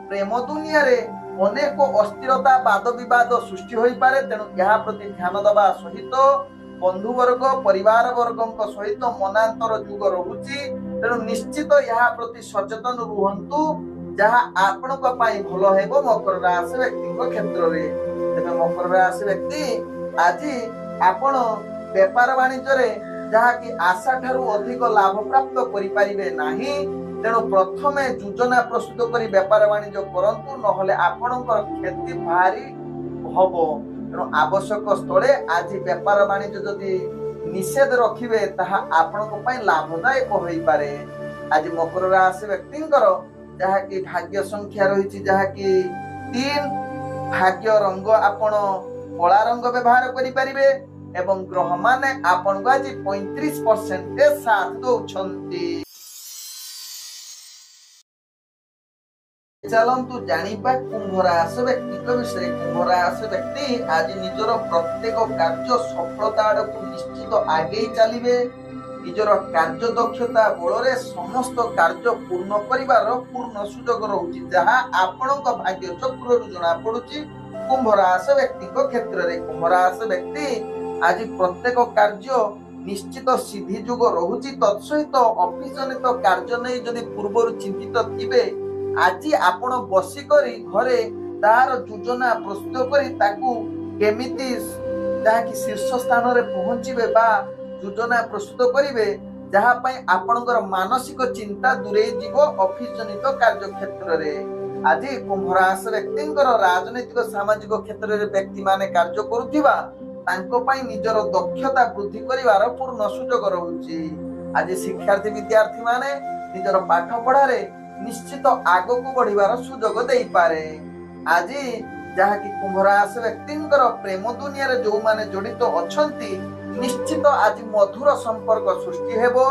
ପ୍ରେମ ଦୁନିଆରେ ଅନେକ ଅସ୍ଥିରତା ବାଦ ବିବାଦ ସୃଷ୍ଟି ହୋଇପାରେ। ତେଣୁ ଏହା ପ୍ରତି ଧ୍ୟାନ ଦେବା ସହିତ ବନ୍ଧୁବର୍ଗ ପରିବାର ବର୍ଗଙ୍କ ସହିତ ମନାନ୍ତର ଯୁଗ ରହୁଛି। ତେଣୁ ନିଶ୍ଚିତ ଏହା ପ୍ରତି ସଚେତନ ରୁହନ୍ତୁ ଯାହା ଆପଣଙ୍କ ପାଇଁ ଭଲ ହେବ ମକର ରାଶି ବ୍ୟକ୍ତିଙ୍କ କ୍ଷେତ୍ରରେ। ତେବେ ମକର ରାଶି ବ୍ୟକ୍ତି ଆଜି ଆପଣ ବେପାର ବାଣିଜ୍ୟରେ ଯାହାକି ଆଶା ଠାରୁ ଅଧିକ ଲାଭ ପ୍ରାପ୍ତ କରିପାରିବେ ନାହିଁ। ତେଣୁ ପ୍ରଥମେ ଯୋଜନା ପ୍ରସ୍ତୁତ କରି ବେପାର ବାଣିଜ୍ୟ କରନ୍ତୁ ନହେଲେ ଆପଣଙ୍କର କ୍ଷତି ଭାରି ହବ। ତେଣୁ ଆବଶ୍ୟକ ସ୍ଥଳେ ଆଜି ବେପାର ବାଣିଜ୍ୟ ଯଦି ନିଷେଧ ରଖିବେ ତାହା ଆପଣଙ୍କ ପାଇଁ ଲାଭଦାୟକ ହୋଇପାରେ। ଆଜି ମକର ରାଶି ବ୍ୟକ୍ତିଙ୍କର ଯାହାକି ଭାଗ୍ୟ ସଂଖ୍ୟା ରହିଛି ଯାହାକି 3। ଭାଗ୍ୟ ରଙ୍ଗ ଆପଣ କଳା ରଙ୍ଗ ବ୍ୟବହାର କରିପାରିବେ ଏବଂ ଗ୍ରହମାନେ ଆପଣଙ୍କୁ ଆଜି 35% ସାଥ ଦଉଛନ୍ତି। ଚାଲନ୍ତୁ ଜାଣିବା କୁମ୍ଭ ରାଶି ବ୍ୟକ୍ତିଙ୍କ ବିଷୟରେ। କୁମ୍ଭ ରାଶି ବ୍ୟକ୍ତି ଆଜି ନିଜର ପ୍ରତ୍ୟେକ କାର୍ଯ୍ୟ ସଫଳତା ଆଡକୁ ନିଶ୍ଚିତ ଆଗେଇ ଚାଲିବେ। ନିଜର କାର୍ଯ୍ୟ ଦକ୍ଷତା ବଳରେ ସମସ୍ତ କାର୍ଯ୍ୟ ପୂର୍ଣ୍ଣ କରିବାର ପୂର୍ଣ୍ଣ ସୁଯୋଗ ରହୁଛି ଯାହା ଆପଣଙ୍କ ଭାଗ୍ୟ ଚକ୍ରରୁ ଜଣା ପଡୁଛି କୁମ୍ଭ ରାଶି ବ୍ୟକ୍ତିଙ୍କ କ୍ଷେତ୍ରରେ। କୁମ୍ଭ ରାଶି ବ୍ୟକ୍ତି ଆଜି ପ୍ରତ୍ୟେକ କାର୍ଯ୍ୟ ନିଶ୍ଚିତ ସିଦ୍ଧି ଯୁଗ ରହୁଛି। ତତ୍ସହିତ ଅଫିସ ଜନିତ କାର୍ଯ୍ୟ ନେଇ ଯଦି ପୂର୍ବରୁ ଚିନ୍ତିତ ଥିବେ ଆଜି ଆପଣ ବସିକରି ଘରେ ତାହାର ଯୋଜନା ପ୍ରସ୍ତୁତ କରି ତାକୁ କେମିତି ଯାହାକି ଶୀର୍ଷ ସ୍ଥାନରେ ପହଞ୍ଚିବେ ବା ଯୋଜନା ପ୍ରସ୍ତୁତ କରିବେ ଯାହା ପାଇଁ ଆପଣଙ୍କର ମାନସିକ ଚିନ୍ତା ଦୂରେଇ ଯିବ ଅଫିସ ଜନିତ କାର୍ଯ୍ୟ କ୍ଷେତ୍ରରେ। ଆଜି କୁମ୍ଭ ରାଶି ବ୍ୟକ୍ତିଙ୍କର ରାଜନୈତିକ ସାମାଜିକ କ୍ଷେତ୍ରରେ ବ୍ୟକ୍ତି ମାନେ କାର୍ଯ୍ୟ କରୁଥିବା ତାଙ୍କ ପାଇଁ ନିଜର ଦକ୍ଷତା ବୃଦ୍ଧି କରିବାର ପୂର୍ଣ୍ଣ ସୁଯୋଗ ରହୁଛି। ଆଜି ଶିକ୍ଷାର୍ଥୀ ବିଦ୍ୟାର୍ଥୀ ମାନେ ନିଜର ପାଠ ପଢାରେ ନିଶ୍ଚିତ ଆଗକୁ ବଢିବାର ସୁଯୋଗ ଦେଇପାରେ। आज जहाँकि कुंभ राशि व्यक्तिंकर प्रेम दुनिया रे जो माने जड़ित अछंती निश्चित आज मधुर संपर्क सृष्टि हेबो।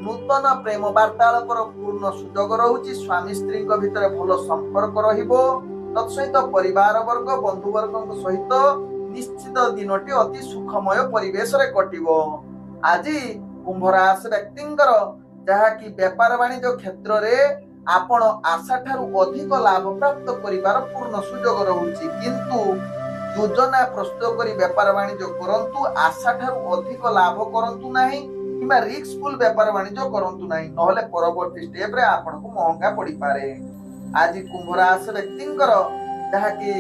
नूतन प्रेम वार्तालापर पूर्ण सुजोग रहुची। स्वामी स्त्री भितर भल संपर्क रहिबो। तत्सहित परिवार वर्ग बंधु वर्ग सहित निश्चित दिनटी अति सुखमय परिवेश रे कटिबो। आज कुंभ राशि व्यक्तिंकर जहाँकि व्यापार वाणिज्य क्षेत्र रे आपण आशा ठारू अधिक लाभ प्राप्त करिवार पूर्ण सुजोग रहुची। किंतु योजना प्रस्तुत करी व्यापार वाणिज्य करंतु आशा ठारू अधिक लाभ करंतु नाही किबा रिस्कफुल व्यापार वाणिज्य करंतु नाही, नहले परवर्ती स्टेप रे आपन को महंगा पड़ी पारे। आज कुंभ राशि व्यक्तिंकर जहाँकि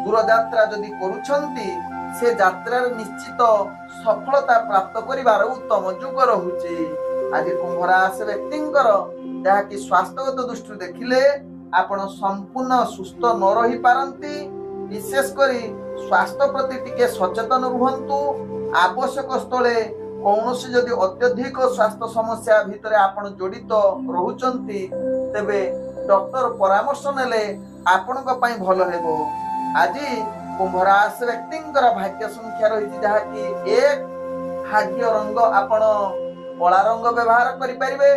दूर यात्रा जदि करूछंती से यात्रा निश्चित सफलता प्राप्त करिवार उत्तम जुग रहुची। आज कुंभ राशि व्यक्तिंकर जहाँकि स्वास्थ्यगत दृष्टि देखिले आपण संपूर्ण सुस्थ न रही पारंती। विशेष करी स्वास्थ्य प्रति टिके सचेतन रुहंतु। आवश्यक स्थले कौनसी जदि अत्यधिक स्वास्थ्य समस्या भितरे आपण जड़ित रहुचंती तेबे डॉक्टर परामर्श नेले आपनक पई भलो हेबो। आज कुंभ राशि व्यक्तिंकर भाग्य संख्या रही जहाँकि एक भाग्य रंग आपण कला रंग व्यवहार करि परिबे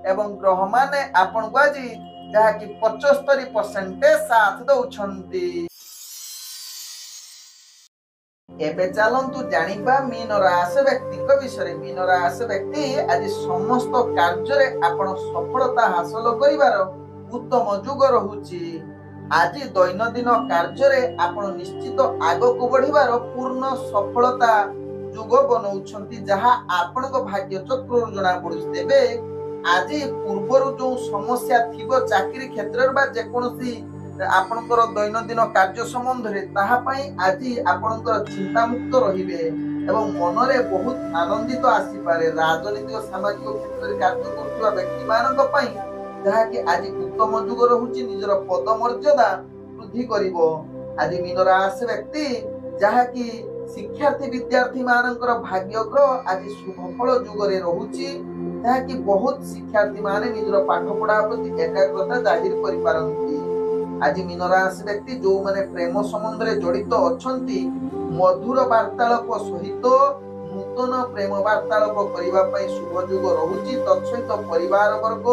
एवं ग्रह माने आपण को आज जहाँकि 75% साथ दउछंती। एबे चलंतु जानिबा मीन राशि व्यक्ति विषय। मीन राशि व्यक्ति आज समस्त कार्य रे आपण सफलता हासिल करिवार उत्तम जुग रहुची। आज दैनंदिन कार्य रे आपण निश्चित आगको बढ़िवार पूर्ण सफलता जुग बनौछंती जहा आपण को भाग्य चक्र जना पड़ुछ। तेबे आज पूर्वर जो समस्या थिबो चाकरी क्षेत्र बा जेकोसी आपनकर दैनंदिन कार्य संबंध रे ताहा पई आज आपनकर चिंता मुक्त रहिबे एवं मन रे बहुत आनंदित आसी पारे। राजनीतिक सामाजिक क्षेत्र रे कार्य करथुवा व्यक्ति मानक पई जहा कि आज उत्तम जुग रहुची। निजर पद मर्यादा वृद्धि करिवो। आज मीन राशि व्यक्ति जहा कि शिक्षार्थी विद्यार्थी मानकर भाग्य ग्रह आज शुभफल जुग रे रहुची। जहा कि बहुत शिक्षार्थी माने निजर पाठ पढ़ा प्रति एकाग्रता जाहिर करि पारंती। आज मीन राशि व्यक्ति जो माने प्रेम संबंध रे जड़ित अछंती मधुर वार्तालाप सहित नूतन प्रेम वार्तालाप करिबा पई शुभ जुग रहुची। तत्सहित परिवार वर्ग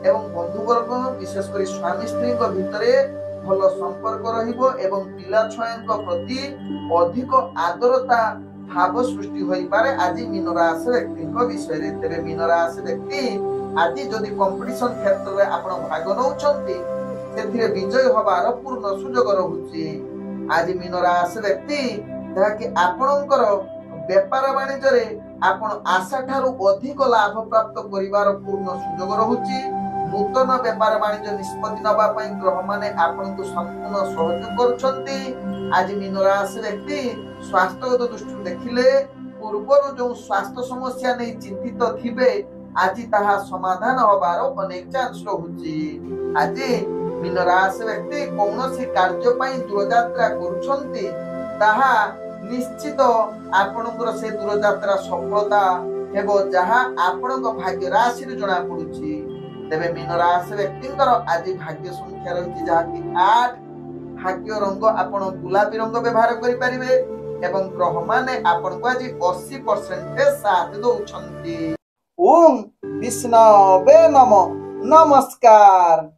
एवं बंधु वर्ग विशेष कर स्वामी स्त्री भितरे भल संपर्क रहिबो एवं पिला छुआंक प्रति अधिक आदरता भाव सृष्टि होई पारे। आज मीन राशि व्यक्ति विषय रे। तेबे मीन राशि व्यक्ति आज जदि कंपटीशन क्षेत्र रे आपण भाग नउछंती सेथिरे विजय होबार पूर्ण सुजोग रहुची। आज मीन राशि व्यक्ति जहाँकि आपणकर व्यापार वाणिज्य रे आपण आशा ठारू अधिक लाभ प्राप्त करिवार पूर्ण सुजोग रहुची। नूतन व्यापार वाणिज्य निष्पत्ति नबा पई ग्रह माने आपन को संपूर्ण सहयोग करूछंती। आज मीन राशि व्यक्ति स्वास्थ्यगत दृष्टि देखिले पूर्वर जो स्वास्थ्य समस्या नै चिंतित थिबे आज ताहा समाधान होबार अनेक चांस रहुची। आज मीन राशि व्यक्ति कौनसी कार्य पई दूर यात्रा करूछंती ताहा निश्चित आपनकर से दूर यात्रा सफलता हेबो जहा आपनक भाग्य राशि रे जणा पडुची। तेबे मीन राशि व्यक्तिंकर आज भाग्य संख्या रही जहा कि 8 भाग्य रंग आपण गुलाबी रंग व्यवहार करि परिबे एवं ग्रह माने आपण को आज 80% साथ दउछंती। ओम विष्णवे नमः। नमस्कार।